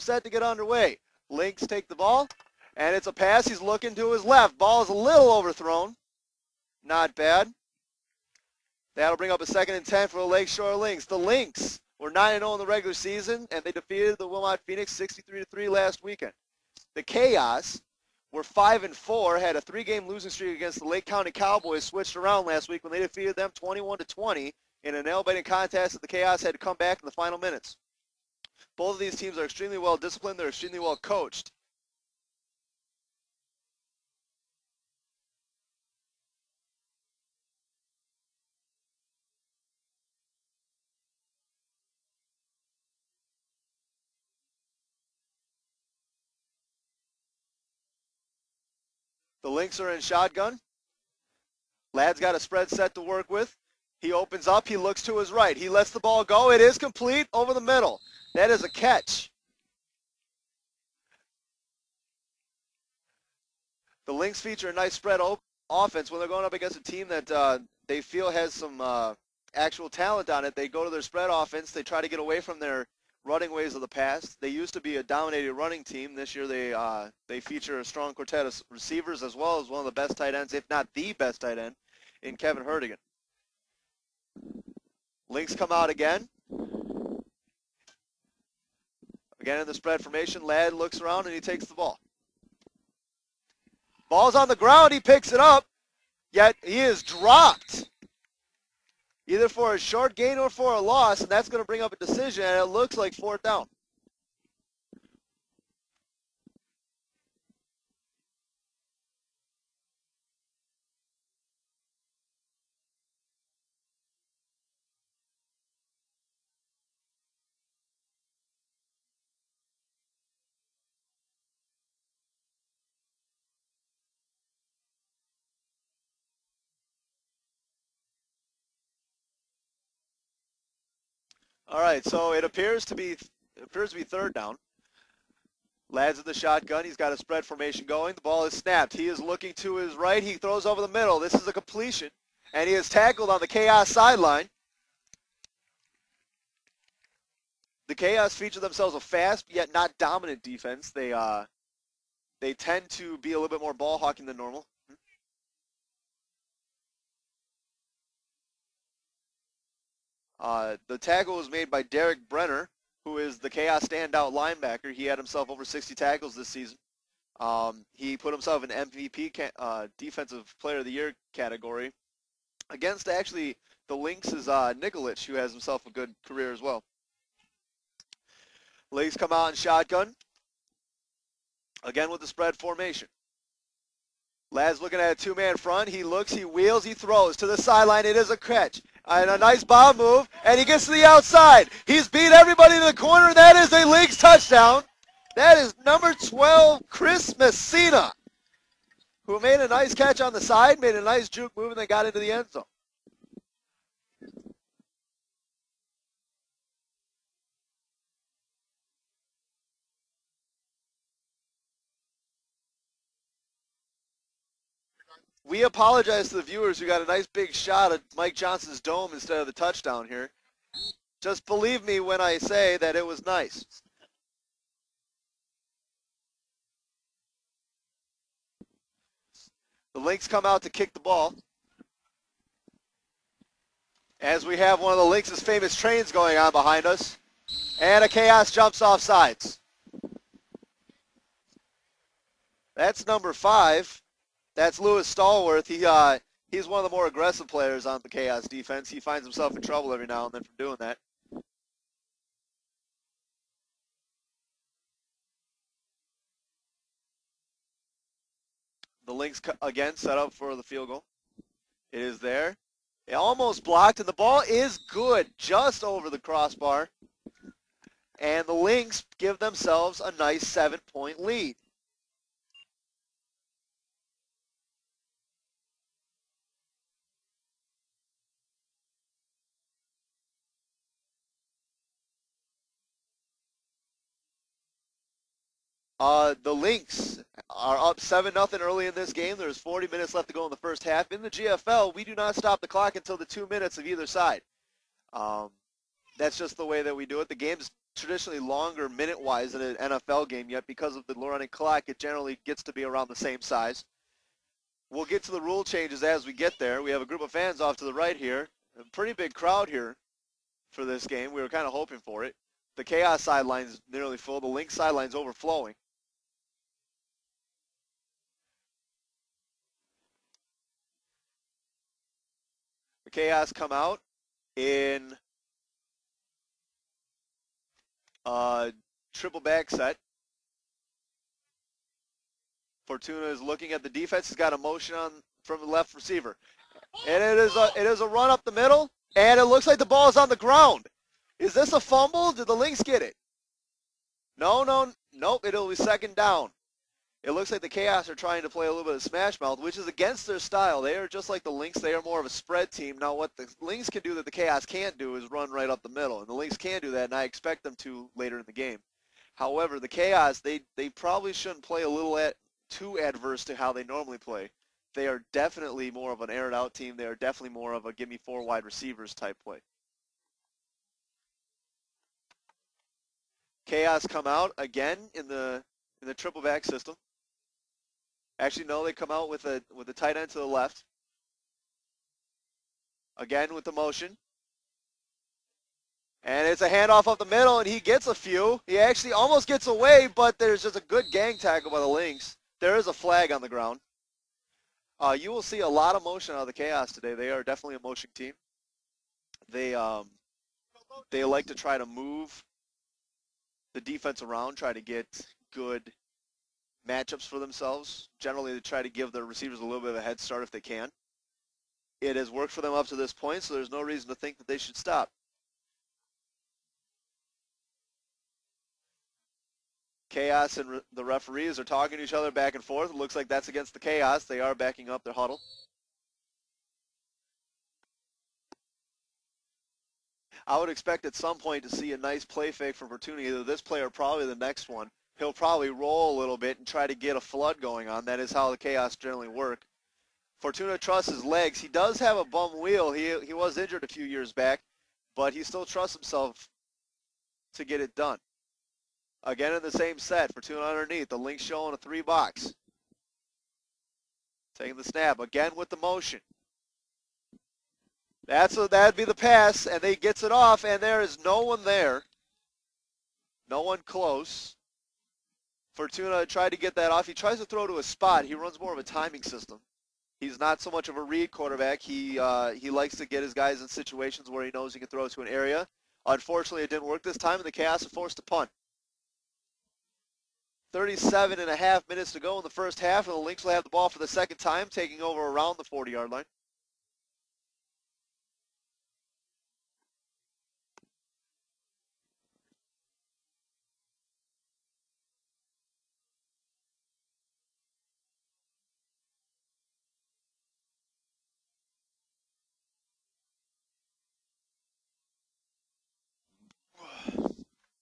We're set to get underway. Lynx take the ball, and it's a pass. He's looking to his left. Ball is a little overthrown. Not bad. That'll bring up a 2nd and 10 for the Lakeshore Lynx. The Lynx were 9-0 in the regular season, and they defeated the Wilmot Phoenix 63-3 last weekend. The Chaos were 5-4, had a 3-game losing streak against the Lake County Cowboys, switched around last week when they defeated them 21-20 in a nail-biting contest that the Chaos had to come back in the final minutes. Both of these teams are extremely well disciplined. They're extremely well coached. The Lynx are in shotgun. Lad's got a spread set to work with. He opens up. He looks to his right. He lets the ball go. It is complete over the middle. That is a catch. The Lynx feature a nice spread offense when they're going up against a team that they feel has some actual talent on it. They go to their spread offense. They try to get away from their running ways of the past. They used to be a dominated running team. This year they feature a strong quartet of receivers as well as one of the best tight ends, if not the best tight end, in Kevin Herdigan. Lynx come out again. Again in the spread formation. Ladd looks around and he takes the ball. Ball's on the ground. He picks it up, yet he is dropped. Either for a short gain or for a loss, and that's going to bring up a decision, and it looks like 4th down. All right, so it appears to be 3rd down. Ladd's at the shotgun. He's got a spread formation going. The ball is snapped. He is looking to his right. He throws over the middle. This is a completion, and he is tackled on the Chaos sideline. The Chaos feature themselves a fast yet not dominant defense. They tend to be a little bit more ball hawking than normal. The tackle was made by Derek Brenner, who is the Chaos standout linebacker. He had himself over 60 tackles this season. He put himself in MVP Defensive Player of the Year category against actually the Lynx's Nikolic, who has himself a good career as well. Lynx come out in shotgun. Again with the spread formation. Ladd's looking at a 2-man front. He looks, he wheels, he throws to the sideline. It is a catch. And a nice bomb move, and he gets to the outside. He's beat everybody to the corner, and that is a Lynx touchdown. That is number 12, Chris Messina, who made a nice catch on the side, made a nice juke move, and they got into the end zone. We apologize to the viewers who got a nice big shot at Mike Johnson's dome instead of the touchdown here. Just believe me when I say that it was nice. The Lynx come out to kick the ball. As we have one of the Lynx's famous trains going on behind us. And a Chaos jumps off sides. That's number 5. That's Lewis Stallworth. He's one of the more aggressive players on the Chaos defense. He finds himself in trouble every now and then from doing that. The Lynx again set up for the field goal. It is there. It almost blocked, and the ball is good, just over the crossbar. And the Lynx give themselves a nice 7-point lead. The Lynx are up 7-0 early in this game. There's 40 minutes left to go in the first half. In the GFL, we do not stop the clock until the 2 minutes of either side. That's just the way that we do it. The game's traditionally longer minute-wise than an NFL game, yet because of the running clock, it generally gets to be around the same size. We'll get to the rule changes as we get there. We have a group of fans off to the right here. A pretty big crowd here for this game. We were kind of hoping for it. The Chaos sideline's nearly full. The Lynx sideline's overflowing. The Chaos come out in triple back set. Fortuna is looking at the defense. He's got a motion on from the left receiver. And it is a run up the middle, and it looks like the ball is on the ground. Is this a fumble? Did the Lynx get it? Nope, it'll be second down. It looks like the Chaos are trying to play a little bit of smash mouth, which is against their style. They are just like the Lynx. They are more of a spread team. Now, what the Lynx can do that the Chaos can't do is run right up the middle, and the Lynx can do that, and I expect them to later in the game. However, the Chaos, they probably shouldn't play a little too adverse to how they normally play. They are definitely more of an air it out team. They are definitely more of a give me 4 wide receivers type play. Chaos come out again in the triple back system. Actually, no, they come out with a tight end to the left. Again with the motion. And it's a handoff up the middle, and he gets a few. He actually almost gets away, but there's just a good gang tackle by the Lynx. There is a flag on the ground. You will see a lot of motion out of the Chaos today. They are definitely a motion team. They like to try to move the defense around, try to get good matchups for themselves. Generally, they try to give their receivers a little bit of a head start if they can. It has worked for them up to this point, so there's no reason to think that they should stop. Chaos and the referees are talking to each other back and forth. It looks like that's against the Chaos. They are backing up their huddle. I would expect at some point to see a nice play fake from Fortuna, either this play or probably the next one. He'll probably roll a little bit and try to get a flood going on. That is how the Chaos generally work. Fortuna trusts his legs. He does have a bum wheel. He was injured a few years back, but he still trusts himself to get it done. Again in the same set, Fortuna underneath. The Lynx showing a 3-box. Taking the snap. Again with the motion. That'd be the pass, and he gets it off, and there is no one there. No one close. Fortuna tried to get that off. He tries to throw to a spot. He runs more of a timing system. He's not so much of a read quarterback. He likes to get his guys in situations where he knows he can throw to an area. Unfortunately, it didn't work this time, and the Chaos are forced to punt. 37.5 minutes to go in the first half, and the Lynx will have the ball for the second time, taking over around the 40-yard line.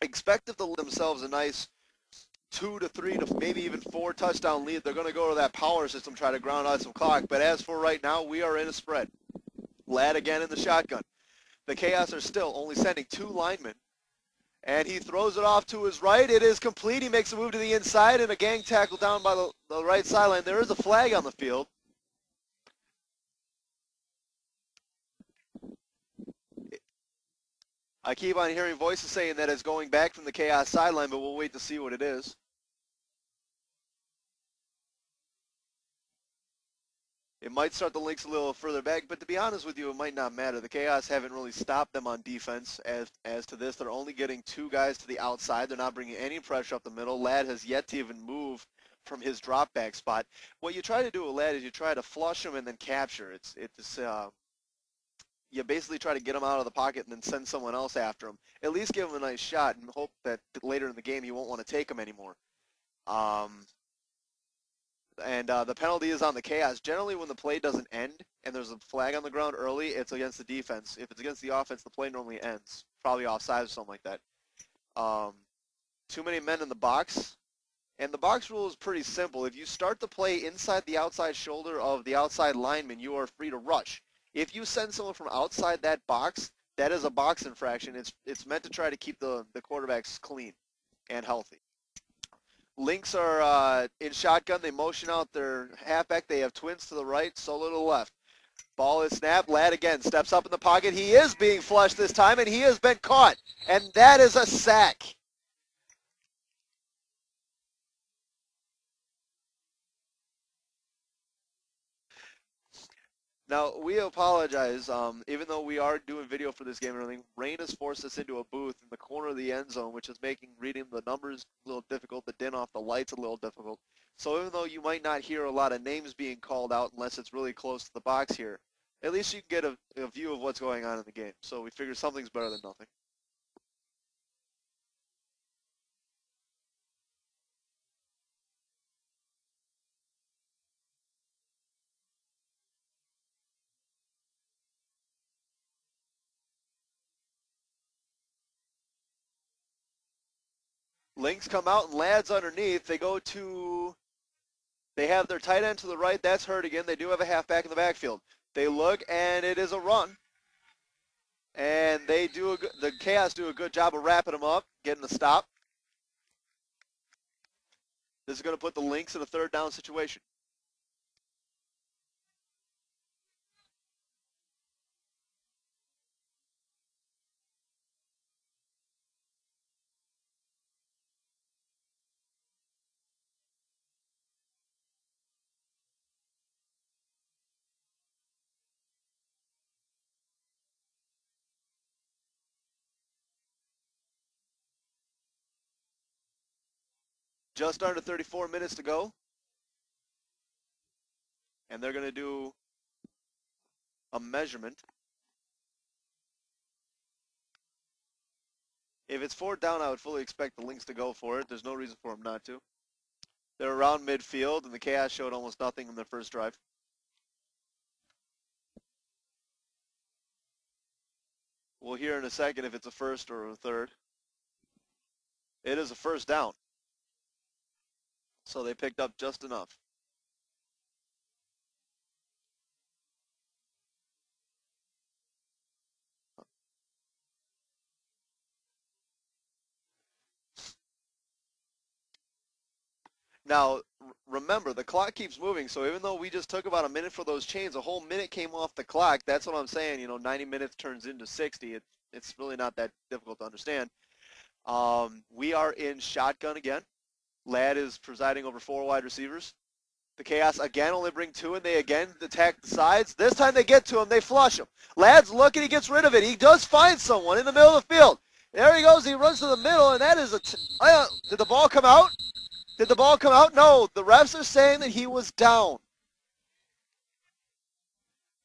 Expect if they'll themselves a nice 2 to 3 to maybe even 4 touchdown lead. They're going to go to that power system, try to ground out some clock. But as for right now, we are in a spread. Ladd again in the shotgun. The Chaos are still only sending 2 linemen. And he throws it off to his right. It is complete. He makes a move to the inside, and a gang tackle down by the right sideline. There is a flag on the field. I keep on hearing voices saying that it's going back from the Chaos sideline, but we'll wait to see what it is. It might start the Lynx a little further back, but to be honest with you, it might not matter. The Chaos haven't really stopped them on defense as to this. They're only getting 2 guys to the outside. They're not bringing any pressure up the middle. Ladd has yet to even move from his drop back spot. What you try to do with Ladd is you try to flush him and then capture. You basically try to get him out of the pocket and then send someone else after him. At least give him a nice shot and hope that later in the game he won't want to take him anymore. The penalty is on the Chaos. Generally, when the play doesn't end and there's a flag on the ground early, it's against the defense. If it's against the offense, the play normally ends. Probably offside or something like that. Too many men in the box. And the box rule is pretty simple. If you start the play inside the outside shoulder of the outside lineman, you are free to rush. If you send someone from outside that box, That is a box infraction. It's meant to try to keep the quarterbacks clean and healthy. Lynx are in shotgun. They motion out their halfback. They have twins to the right, solo to the left. Ball is snapped. Ladd again steps up in the pocket. He is being flushed this time, and he has been caught. And that is a sack. Now, we apologize. Even though we are doing video for this game and everything, rain has forced us into a booth in the corner of the end zone, which is making reading the numbers a little difficult, the din off the lights a little difficult. So even though you might not hear a lot of names being called out unless it's really close to the box here, at least you can get a view of what's going on in the game. So we figure something's better than nothing. Lynx come out and Ladd's underneath. They have their tight end to the right. That's hurt again. They do have a halfback in the backfield. They look, and it is a run. And the Chaos do a good job of wrapping them up, getting the stop. This is going to put the Lynx in a third down situation. Just under 34 minutes to go. And they're going to do a measurement. If it's fourth down, I would fully expect the Lynx to go for it. There's no reason for them not to. They're around midfield, and the Chaos showed almost nothing in their first drive. We'll hear in a second if it's a first or a third. It is a first down. So they picked up just enough. Now, remember, the clock keeps moving, so even though we just took about a minute for those chains, a whole minute came off the clock. That's what I'm saying. 90 minutes turns into 60. It's really not that difficult to understand. We are in shotgun again. Ladd is presiding over 4 wide receivers. The Chaos again only bring 2, and they again attack the sides. This time they get to him. They flush him. Ladd's looking. He gets rid of it. He does find someone in the middle of the field. There he goes. He runs to the middle, and that is did the ball come out? Did the ball come out? No. The refs are saying that he was down.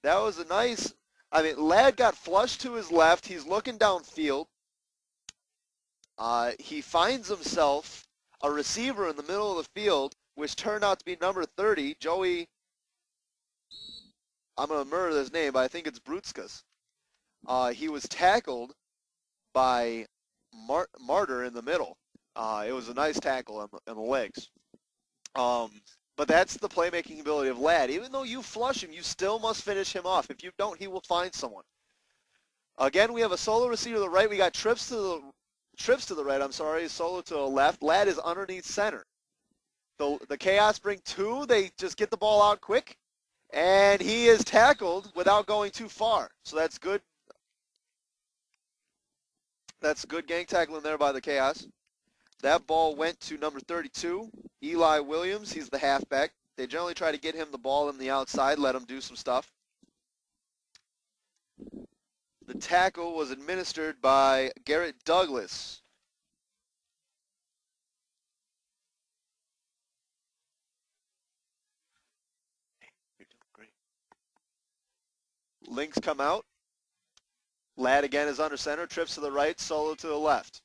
That was a nice... Ladd got flushed to his left. He's looking downfield. He finds himself a receiver in the middle of the field, which turned out to be number 30, Joey, I'm going to murder his name, but I think it's Brutskas. He was tackled by Martyr in the middle. It was a nice tackle on the legs. But that's the playmaking ability of Ladd. Even though you flush him, you still must finish him off. If you don't, he will find someone. Again, we have a solo receiver to the right. We got trips to the right, solo to the left. Ladd is underneath center. The Chaos bring 2. They just get the ball out quick. And he is tackled without going too far. So that's good. That's good gang tackling there by the Chaos. That ball went to number 32, Eli Williams. He's the halfback. They generally try to get him the ball on the outside, let him do some stuff. The tackle was administered by Garrett Douglas. You're doing great. Lynx come out. Ladd again is under center, trips to the right, solo to the left.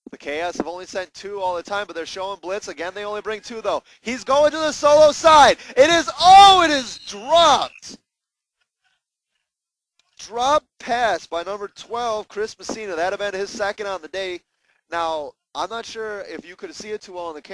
The Chaos have only sent 2 all the time, but they're showing blitz. Again, they only bring 2, though. He's going to the solo side. It is dropped. Drop pass by number 12, Chris Messina. That would have been his second on the day. Now, I'm not sure if you could see it too well on the camera.